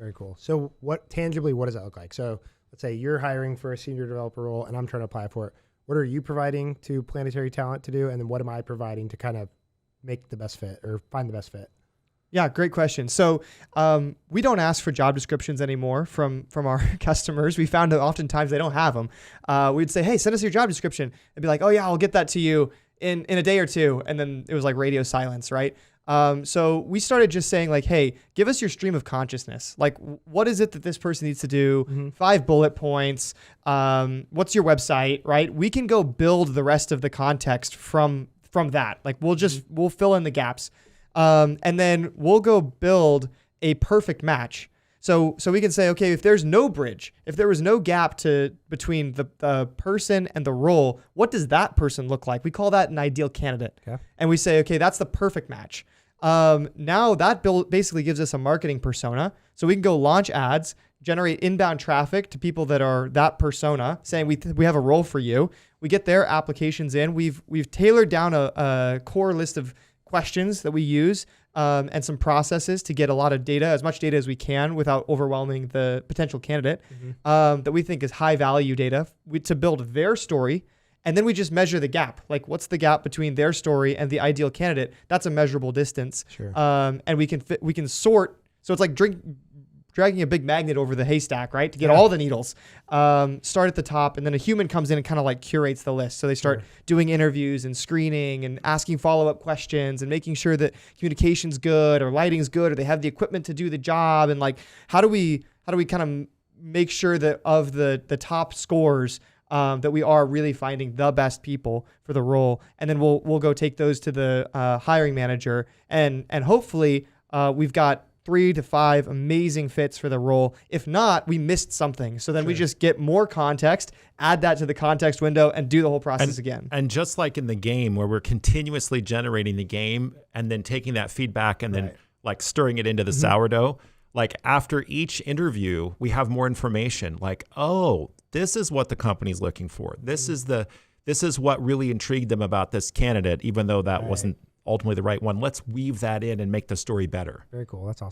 Very cool. So what does that look like? So let's say you're hiring for a senior developer role and I'm trying to apply for it. What are you providing to Planetary Talent to do? And then what am I providing to kind of make the best fit or find the best fit? Yeah, great question. So we don't ask for job descriptions anymore from our customers. We found that oftentimes they don't have them. We'd say, hey, send us your job description. They'd be like, oh yeah, I'll get that to you in a day or two. And then it was like radio silence, right? So we started just saying like, hey, give us your stream of consciousness. Like, what is it that this person needs to do? 5 bullet points. What's your website, right? We can go build the rest of the context from that. Like we'll fill in the gaps. And then we'll go build a perfect match. So we can say, okay, if there's no bridge, if there was no gap between the person and the role, what does that person look like? We call that an ideal candidate. Okay. And we say, okay, that's the perfect match. Now that basically gives us a marketing persona. So we can go launch ads, generate inbound traffic to people that are that persona, saying we have a role for you. We get their applications in. We've tailored down a core list of questions that we use and some processes to get a lot of data, as much data as we can without overwhelming the potential candidate that we think is high value data to build their story. And then we just measure the gap. Like what's the gap between their story and the ideal candidate? That's a measurable distance. Sure. And we can sort. So it's like dragging a big magnet over the haystack, right? To get all the needles. Start at the top, and then a human comes in and kind of like curates the list. So they start doing interviews and screening and asking follow-up questions and making sure that communication's good or lighting's good or they have the equipment to do the job. And like, how do we kind of make sure that of the top scores that we are really finding the best people for the role, and then we'll go take those to the hiring manager, and hopefully we've got 3 to 5 amazing fits for the role. If not, we missed something. So then we just get more context, add that to the context window, and do the whole process again. And just like in the game where we're continuously generating the game and then taking that feedback and then like stirring it into the sourdough, like after each interview, we have more information like, oh, this is what the company's looking for. This is what really intrigued them about this candidate, even though that wasn't ultimately the right one. Let's weave that in and make the story better. Very cool. That's awesome.